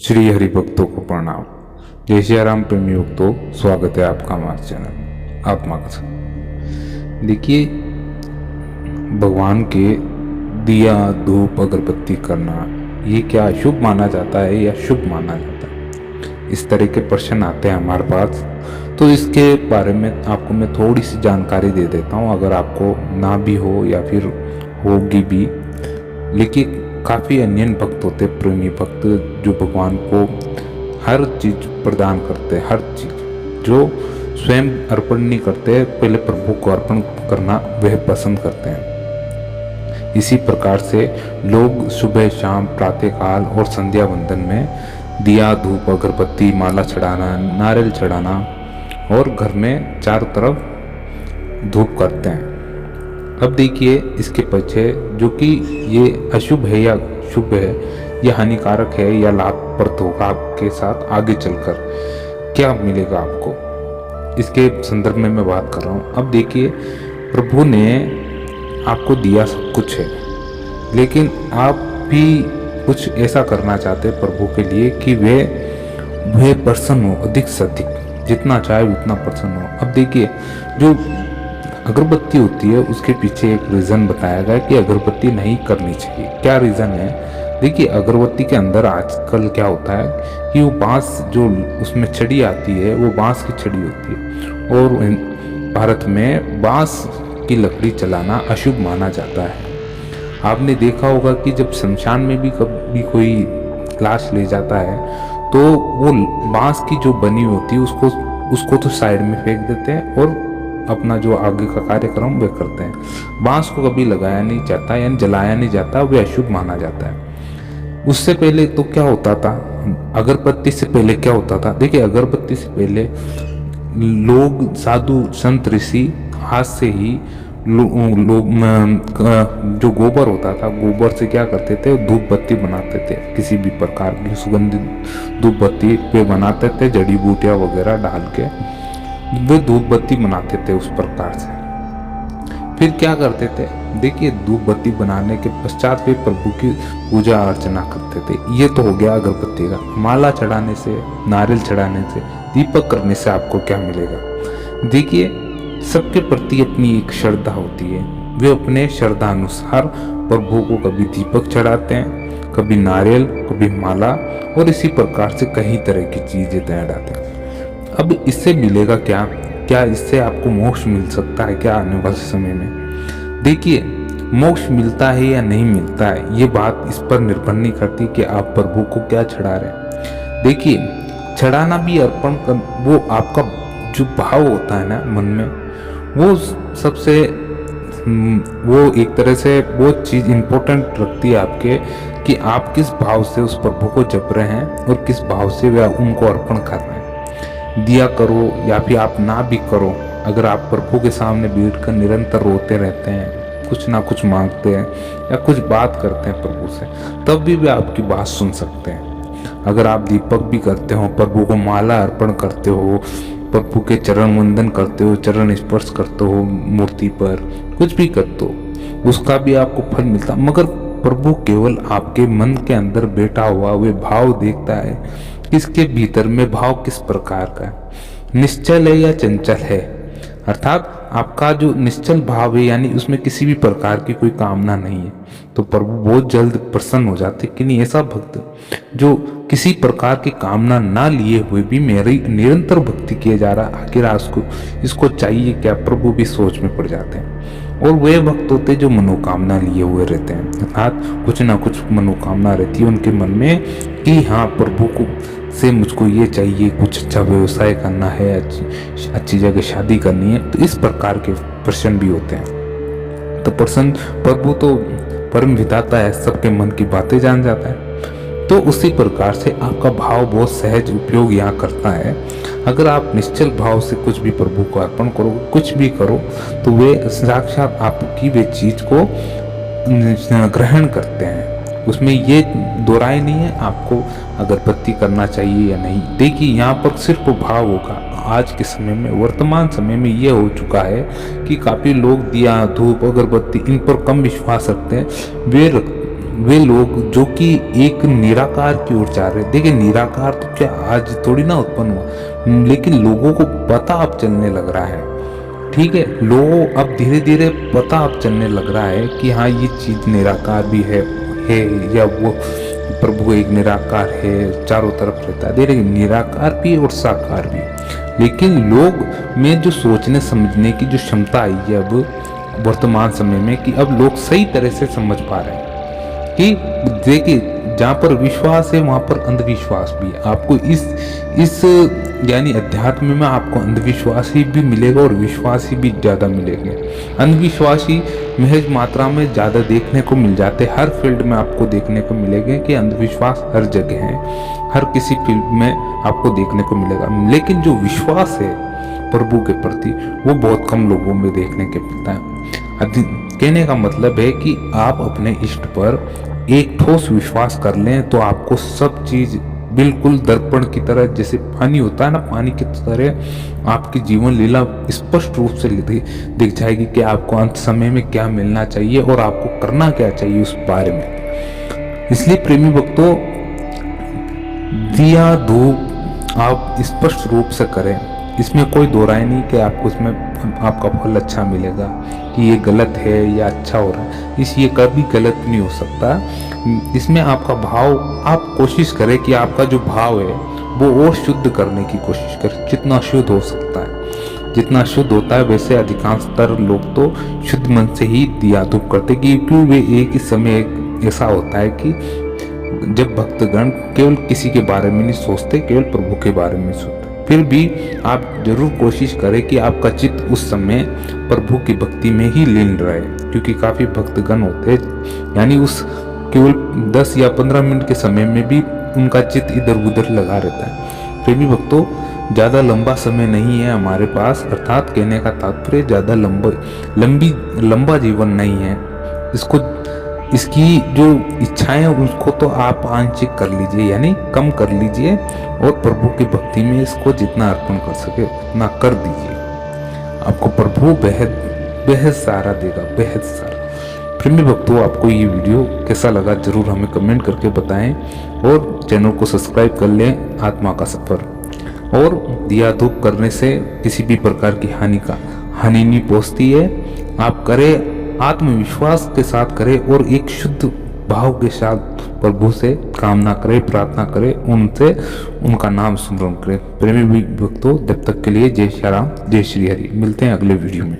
श्री हरि भक्तों को प्रणाम। जय श्री राम प्रेमी भक्तों, स्वागत है आपका हमारे चैनल आत्मा कथा। देखिए, भगवान के दिया धूप अगरबत्ती करना ये क्या अशुभ माना जाता है या शुभ माना जाता है, इस तरह के प्रश्न आते हैं हमारे पास। तो इसके बारे में आपको मैं थोड़ी सी जानकारी दे देता हूँ, अगर आपको ना भी हो या फिर होगी भी। लेकिन काफ़ी अन्य भक्त होते, प्रेमी भक्त, जो भगवान को हर चीज़ प्रदान करते हैं, हर चीज़ जो स्वयं अर्पण नहीं करते, पहले प्रभु को अर्पण करना वह पसंद करते हैं। इसी प्रकार से लोग सुबह शाम प्रातःकाल और संध्या वंदन में दिया धूप अगरबत्ती माला चढ़ाना, नारियल चढ़ाना और घर में चारों तरफ धूप करते हैं। अब देखिए, इसके पीछे जो कि ये अशुभ है या शुभ है, या हानिकारक है या लाभप्रद होगा आपके साथ आगे चलकर, क्या मिलेगा आपको, इसके संदर्भ में मैं बात कर रहा हूँ। अब देखिए, प्रभु ने आपको दिया सब कुछ है, लेकिन आप भी कुछ ऐसा करना चाहते हैं प्रभु के लिए कि वे प्रसन्न हो, अधिक से अधिक, जितना चाहे उतना प्रसन्न हो। अब देखिए, जो अगरबत्ती होती है उसके पीछे एक रीज़न बताया गया कि अगरबत्ती नहीं करनी चाहिए। क्या रीज़न है? देखिए, अगरबत्ती के अंदर आजकल क्या होता है कि वो बांस जो उसमें छड़ी आती है, वो बांस की छड़ी होती है, और भारत में बांस की लकड़ी चलाना अशुभ माना जाता है। आपने देखा होगा कि जब शमशान में भी कभी कोई लाश ले जाता है तो वो बांस की जो बनी होती है उसको तो साइड में फेंक देते हैं और अपना जो आगे का कार्यक्रम वे करते हैं। बांस को कभी लगाया नहीं जाता, यानी जलाया नहीं जाता, वे अशुभ माना जाता है। उससे पहले तो क्या होता था, अगरबत्ती से पहले क्या होता था? देखिए, अगरबत्ती से पहले लोग, साधु संत ऋषि हाथ से ही लोग जो गोबर होता था, गोबर से क्या करते थे, धूप बत्ती बनाते थे। किसी भी प्रकार की सुगंधित धूप बत्ती पे बनाते थे, जड़ी बूटियां वगैरह डाल के वे धूप बत्ती बनाते थे उस प्रकार से। फिर क्या करते थे? देखिए, धूप बत्ती बनाने के पश्चात वे प्रभु की पूजा अर्चना करते थे। ये तो हो गया अगरबत्ती का। माला चढ़ाने से, नारियल चढ़ाने से, दीपक करने से आपको क्या मिलेगा? देखिए, सबके प्रति अपनी एक श्रद्धा होती है। वे अपने श्रद्धा अनुसार प्रभु को कभी दीपक चढ़ाते हैं, कभी नारियल, कभी माला, और इसी प्रकार से कई तरह की चीजें चढ़ाते हैं। अब इससे मिलेगा क्या? क्या इससे आपको मोक्ष मिल सकता है क्या आने वाले समय में? देखिए, मोक्ष मिलता है या नहीं मिलता है, ये बात इस पर निर्भर नहीं करती कि आप प्रभु को क्या चढ़ा रहे हैं। देखिए, चढ़ाना भी अर्पण कर, वो आपका जो भाव होता है ना मन में, वो सबसे वो एक तरह से वो चीज़ इम्पोर्टेंट रखती है आपके, कि आप किस भाव से उस प्रभु को जप रहे हैं और किस भाव से वे उनको अर्पण कर रहे हैं। दिया करो या फिर आप ना भी करो, अगर आप प्रभु के सामने बैठकर निरंतर रोते रहते हैं, कुछ ना कुछ मांगते हैं या कुछ बात करते हैं प्रभु से, तब भी वे आपकी बात सुन सकते हैं। अगर आप दीपक भी करते हो, प्रभु को माला अर्पण करते हो, प्रभु के चरण वंदन करते हो, चरण स्पर्श करते हो मूर्ति पर, कुछ भी करते हो, उसका भी आपको फल मिलता। मगर प्रभु केवल आपके मन के अंदर बैठा हुआ वे भाव देखता है, इसके भीतर में भाव किस प्रकार का है, निश्चल है या चंचल है। अर्थात आपका जो निश्चल भाव है, यानी उसमें किसी भी प्रकार की कोई कामना नहीं है, तो प्रभु बहुत जल्द प्रसन्न हो जाते। कि नहीं, ऐसा भक्त जो किसी प्रकार की कामना ना लिए हुए भी मेरी निरंतर भक्ति किए जा रहा, आखिर इसको चाहिए क्या, प्रभु भी सोच में पड़ जाते हैं। और वे भक्त होते जो मनोकामना लिए हुए रहते हैं, अर्थात कुछ ना कुछ मनोकामना रहती है उनके मन में कि हाँ, प्रभु को से मुझको ये चाहिए, कुछ अच्छा व्यवसाय करना है, अच्छी जगह शादी करनी है। तो इस प्रकार के प्रश्न भी होते हैं। तो प्रभु तो परम विधाता है, सबके मन की बातें जान जाता है। तो उसी प्रकार से आपका भाव बहुत सहज उपयोग यहाँ करता है। अगर आप निश्चल भाव से कुछ भी प्रभु को अर्पण करो, कुछ भी करो, तो वे साक्षात आपकी वे चीज को ग्रहण करते हैं। उसमें ये दो राय नहीं है आपको अगरबत्ती करना चाहिए या नहीं। देखिए, यहाँ पर सिर्फ भाव होगा। आज के समय में, वर्तमान समय में ये हो चुका है कि काफ़ी लोग दिया धूप अगरबत्ती इन पर कम विश्वास रखते हैं। वे वे लोग जो कि एक निराकार की ओर जा रहे हैं। देखिए निराकार तो क्या आज थोड़ी ना उत्पन्न हुआ, लेकिन लोगों को पता अब चलने लग रहा है। ठीक है, लोगों अब धीरे धीरे पता अब चलने लग रहा है कि हाँ ये चीज निराकार भी है या वो प्रभु एक निराकार है, चारों तरफ रहता है। देखिए निराकार भी और साकार भी, लेकिन लोग में जो सोचने समझने की जो क्षमता आई है अब वर्तमान समय में, कि अब लोग सही तरह से समझ पा रहे हैं कि देखिए जहाँ पर विश्वास है वहाँ पर अंधविश्वास भी है। आपको इस यानी अध्यात्म में आपको अंधविश्वासी भी मिलेगा और विश्वासी भी ज़्यादा मिलेंगे। अंधविश्वासी महज मात्रा में ज़्यादा देखने को मिल जाते, हर फील्ड में आपको देखने को मिलेगा कि अंधविश्वास हर जगह है, हर किसी फील्ड में आपको देखने को मिलेगा। लेकिन जो विश्वास है प्रभु के प्रति वो बहुत कम लोगों में देखने को मिलता है। कहने का मतलब है कि आप अपने इष्ट पर एक ठोस विश्वास कर लें तो आपको सब चीज बिल्कुल दर्पण की तरह, जैसे पानी होता है ना, पानी की तरह आपकी जीवन लीला स्पष्ट रूप से दिख जाएगी कि आपको अंत समय में क्या मिलना चाहिए और आपको करना क्या चाहिए उस बारे में। इसलिए प्रेमी भक्तों, दिया धूप आप स्पष्ट रूप से करें, इसमें कोई दो राय नहीं कि आपको इसमें आपका फल अच्छा मिलेगा, कि ये गलत है या अच्छा हो रहा है, ये कभी गलत नहीं हो सकता। इसमें आपका भाव, आप कोशिश करें कि आपका जो भाव है वो और शुद्ध करने की कोशिश करें, जितना शुद्ध हो सकता है। जितना शुद्ध होता है, वैसे अधिकांशतर लोग तो शुद्ध मन से ही दिया धूप करते, क्योंकि वे एक ही समय ऐसा होता है कि जब भक्तगण केवल किसी के बारे में नहीं सोचते, केवल प्रभु के बारे में सोचते। फिर भी आप जरूर कोशिश करें कि आपका चित्त उस समय प्रभु की भक्ति में ही लीन रहे, क्योंकि काफी भक्तगण होते हैं, यानी उस केवल 10 या 15 मिनट के समय में भी उनका चित्त इधर उधर लगा रहता है। फिर भी भक्तों, ज़्यादा लंबा समय नहीं है हमारे पास, अर्थात कहने का तात्पर्य ज़्यादा लंबा जीवन नहीं है। इसकी जो इच्छाएं हैं उसको तो आप आंशिक कर लीजिए, यानी कम कर लीजिए, और प्रभु की भक्ति में इसको जितना अर्पण कर सके उतना कर दीजिए। आपको प्रभु बेहद सहारा देगा, बेहद सारा। प्रेमी भक्तों, आपको ये वीडियो कैसा लगा जरूर हमें कमेंट करके बताएं, और चैनल को सब्सक्राइब कर लें। आत्मा का सफर और दिया धूप करने से किसी भी प्रकार की हानि नहीं पहुंचती है। आप करें, आत्मविश्वास के साथ करें और एक शुद्ध भाव के साथ प्रभु से कामना करें, प्रार्थना करें, उनसे उनका नाम स्मरण करें। प्रेमी भक्तों, जब तक के लिए जय श्री राम, जय श्री हरि। मिलते हैं अगले वीडियो में।